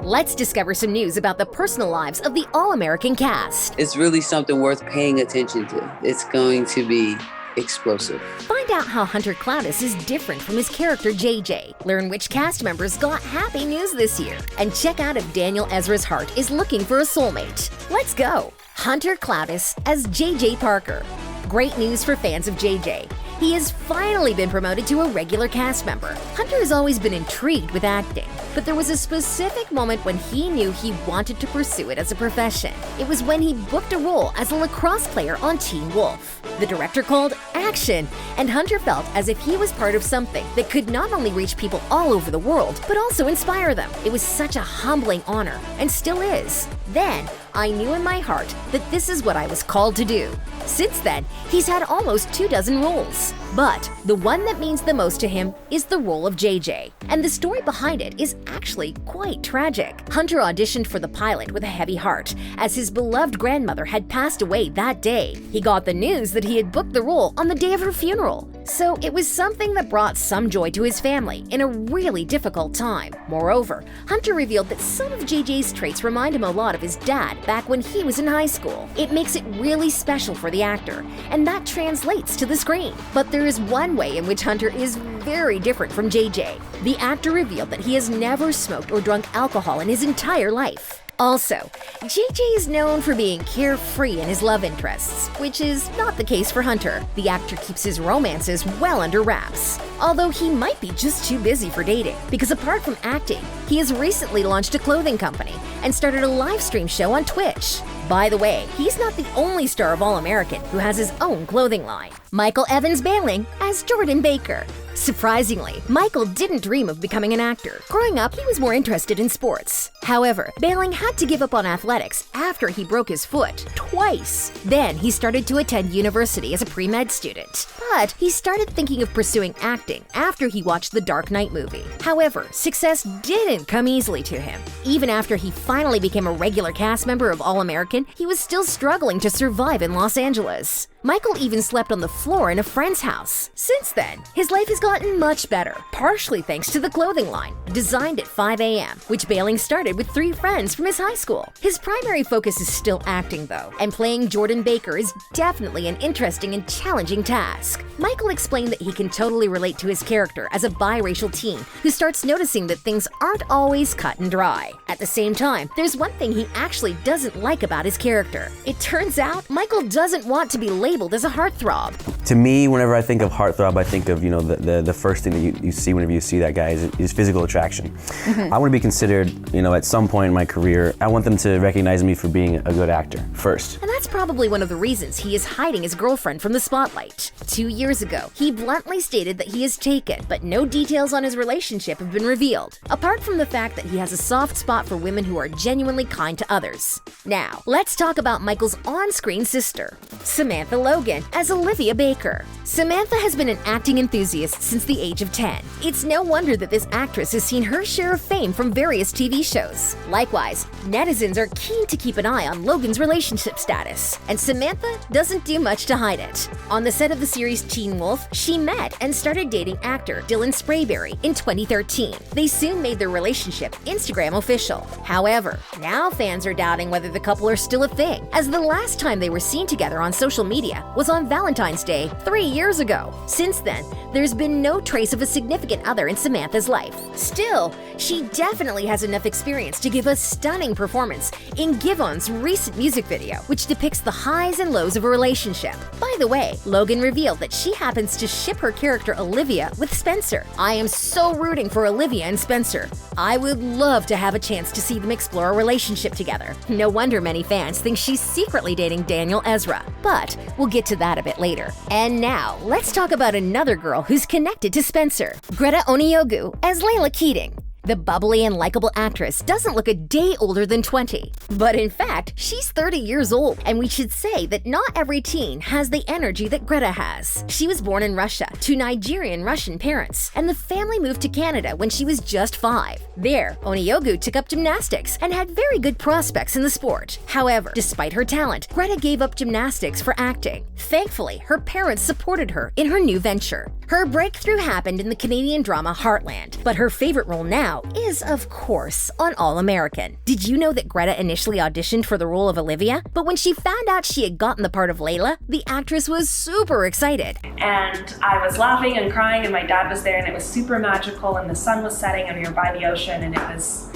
Let's discover some news about the personal lives of the All-American cast. It's really something worth paying attention to. It's going to be explosive. Find out how Hunter Clowdus is different from his character JJ. Learn which cast members got happy news this year. And check out if Daniel Ezra's heart is looking for a soulmate. Let's go! Hunter Clowdus as JJ Parker. Great news for fans of JJ. He has finally been promoted to a regular cast member. Hunter has always been intrigued with acting, but there was a specific moment when he knew he wanted to pursue it as a profession. It was when he booked a role as a lacrosse player on Teen Wolf. The director called action, and Hunter felt as if he was part of something that could not only reach people all over the world, but also inspire them. It was such a humbling honor, and still is. Then, I knew in my heart that this is what I was called to do. Since then, he's had almost 24 roles. But the one that means the most to him is the role of JJ. And the story behind it is actually quite tragic. Hunter auditioned for the pilot with a heavy heart, as his beloved grandmother had passed away that day. He got the news that he had booked the role on the day of her funeral. So it was something that brought some joy to his family in a really difficult time. Moreover, Hunter revealed that some of JJ's traits remind him a lot of his dad back when he was in high school. It makes it really special for the actor, and that translates to the screen. But there is one way in which Hunter is very different from JJ. The actor revealed that he has never smoked or drunk alcohol in his entire life. Also, JJ is known for being carefree in his love interests, which is not the case for Hunter. The actor keeps his romances well under wraps, although he might be just too busy for dating, because apart from acting, he has recently launched a clothing company and started a live stream show on Twitch. By the way, he's not the only star of All-American who has his own clothing line. Michael Evans Behling as Jordan Baker. Surprisingly, Michael didn't dream of becoming an actor. Growing up, he was more interested in sports. However, Behling had to give up on athletics after he broke his foot twice. Then he started to attend university as a pre-med student. But he started thinking of pursuing acting after he watched the Dark Knight movie. However, success didn't come easily to him. Even after he finally became a regular cast member of All-American, he was still struggling to survive in Los Angeles. Michael even slept on the floor in a friend's house. Since then, his life has gotten much better, partially thanks to the clothing line, designed at 5 a.m., which Behling started with 3 friends from his high school. His primary focus is still acting, though, and playing Jordan Baker is definitely an interesting and challenging task. Michael explained that he can totally relate to his character as a biracial teen who starts noticing that things aren't always cut and dry. At the same time, there's one thing he actually doesn't like about his character. It turns out Michael doesn't want to be labeled as a heartthrob. To me, whenever I think of heartthrob, I think of, the first thing that you see whenever you see that guy is physical attraction. I want to be considered, at some point in my career, I want them to recognize me for being a good actor first. And that's probably one of the reasons he is hiding his girlfriend from the spotlight. 2 years ago, he bluntly stated that he is taken, but no details on his relationship have been revealed, apart from the fact that he has a soft spot for women who are genuinely kind to others. Now, let's talk about Michael's on-screen sister, Samantha Logan as Olivia Baker. Samantha has been an acting enthusiast since the age of 10. It's no wonder that this actress has seen her share of fame from various TV shows. Likewise, netizens are keen to keep an eye on Logan's relationship status, and Samantha doesn't do much to hide it. On the set of the series Teen Wolf, she met and started dating actor Dylan Sprayberry in 2013. They soon made their relationship Instagram official. However, now fans are doubting whether the couple are still a thing, as the last time they were seen together on social media was on Valentine's Day 3 years ago. Since then, there's been no trace of a significant other in Samantha's life. Still, she definitely has enough experience to give a stunning performance in Givon's recent music video, which depicts the highs and lows of a relationship. By the way, Logan revealed that she happens to ship her character Olivia with Spencer. I am so rooting for Olivia and Spencer. I would love to have a chance to see them explore a relationship together. No wonder many fans think she's secretly dating Daniel Ezra, but we'll get to that a bit later. And now, let's talk about another girl who's connected to Spencer, Greta Onieogou as Layla Keating. The bubbly and likable actress doesn't look a day older than 20. But in fact, she's 30 years old, and we should say that not every teen has the energy that Greta has. She was born in Russia to Nigerian Russian parents, and the family moved to Canada when she was just 5. There, Onieogou took up gymnastics and had very good prospects in the sport. However, despite her talent, Greta gave up gymnastics for acting. Thankfully, her parents supported her in her new venture. Her breakthrough happened in the Canadian drama Heartland, but her favorite role now is, of course, on All American. Did you know that Greta initially auditioned for the role of Olivia? But when she found out she had gotten the part of Layla, the actress was super excited. And I was laughing and crying, and my dad was there, and it was super magical, and the sun was setting, and we were by the ocean, and it was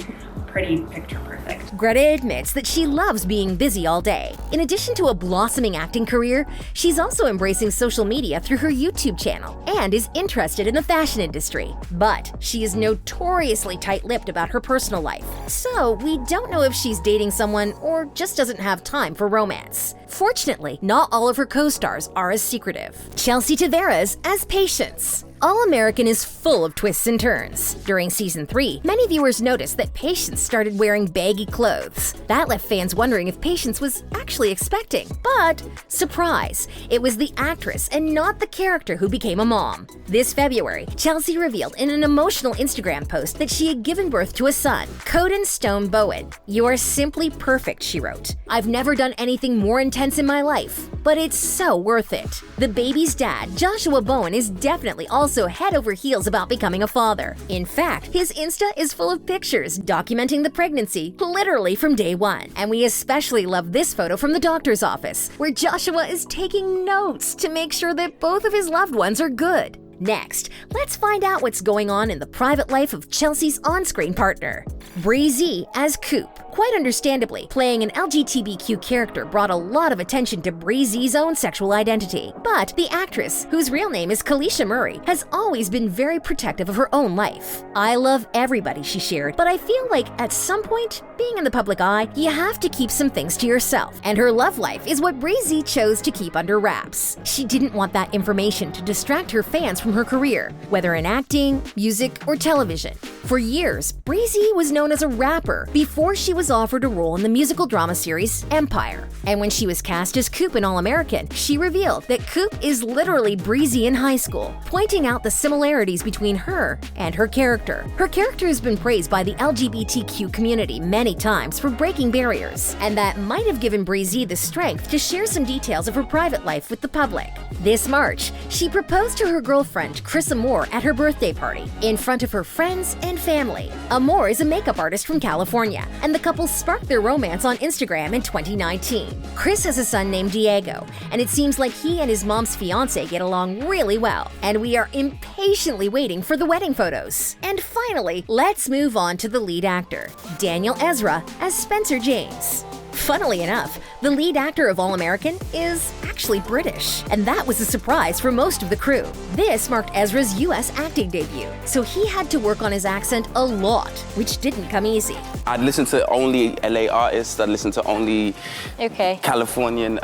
pretty picture perfect. Greta admits that she loves being busy all day. In addition to a blossoming acting career, she's also embracing social media through her YouTube channel and is interested in the fashion industry. But she is notoriously tight-lipped about her personal life, so we don't know if she's dating someone or just doesn't have time for romance. Fortunately, not all of her co-stars are as secretive. Chelsey Tavares as Patience. All American is full of twists and turns. During season 3, many viewers noticed that Patience started wearing baggy clothes. That left fans wondering if Patience was actually expecting. But, surprise, it was the actress and not the character who became a mom. This February, Chelsey revealed in an emotional Instagram post that she had given birth to a son, Coden Stone Bowen. "You are simply perfect," she wrote. "I've never done anything more intense in my life, but it's so worth it." The baby's dad, Joshua Bowen, is definitely also head over heels about becoming a father. In fact, his Insta is full of pictures documenting the pregnancy literally from day one. And we especially love this photo from the doctor's office, where Joshua is taking notes to make sure that both of his loved ones are good. Next, let's find out what's going on in the private life of Chelsey's on-screen partner. Bre-Z as Coop. Quite understandably, playing an LGBTQ character brought a lot of attention to Bre-Z's own sexual identity. But the actress, whose real name is Kalisha Murray, has always been very protective of her own life. "I love everybody," she shared, "but I feel like at some point, being in the public eye, you have to keep some things to yourself." And her love life is what Bre-Z chose to keep under wraps. She didn't want that information to distract her fans from her career, whether in acting, music, or television. For years, Bre-Z was known as a rapper before she was offered a role in the musical drama series Empire. And when she was cast as Coop in All American, she revealed that Coop is literally Bre-Z in high school, pointing out the similarities between her and her character. Her character has been praised by the LGBTQ community many times for breaking barriers, and that might have given Bre-Z the strength to share some details of her private life with the public. This March, she proposed to her girlfriend, Chris Amore, at her birthday party, in front of her friends and family. Amore is a makeup artist from California, and the couple sparked their romance on Instagram in 2019. Chris has a son named Diego, and it seems like he and his mom's fiance get along really well, and we are impatiently waiting for the wedding photos. And finally, let's move on to the lead actor, Daniel Ezra as Spencer James. Funnily enough, the lead actor of All American is actually British, and that was a surprise for most of the crew. This marked Ezra's US acting debut, so he had to work on his accent a lot, which didn't come easy. I'd listen to only LA artists, I'd listen to only Californian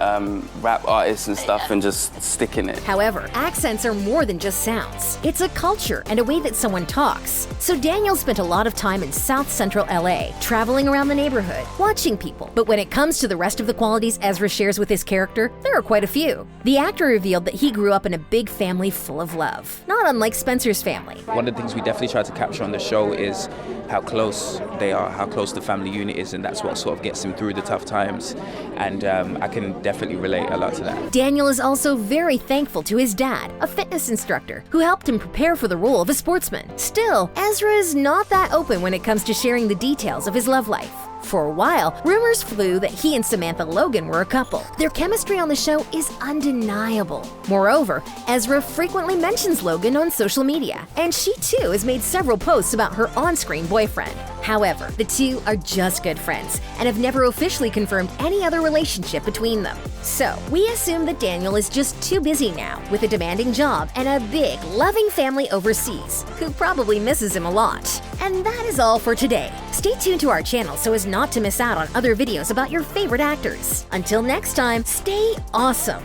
rap artists and stuff, and just stick in it. However, accents are more than just sounds. It's a culture and a way that someone talks. So Daniel spent a lot of time in South Central LA, traveling around the neighborhood, watching people. But when it comes to the rest of the qualities Ezra shares with his character, there are quite a few. The actor revealed that he grew up in a big family full of love, not unlike Spencer's family. One of the things we definitely try to capture on the show is how close they are, how close the family unit is, and that's what sort of gets him through the tough times. And I can definitely relate a lot to that. Daniel is also very thankful to his dad, a fitness instructor, who helped him prepare for the role of a sportsman. Still, Ezra is not that open when it comes to sharing the details of his love life. For a while, rumors flew that he and Samantha Logan were a couple. Their chemistry on the show is undeniable. Moreover, Ezra frequently mentions Logan on social media, and she too has made several posts about her on-screen boyfriend. However, the two are just good friends and have never officially confirmed any other relationship between them. So, we assume that Daniel is just too busy now with a demanding job and a big, loving family overseas, who probably misses him a lot. And that is all for today. Stay tuned to our channel so as not to miss out on other videos about your favorite actors. Until next time, stay awesome!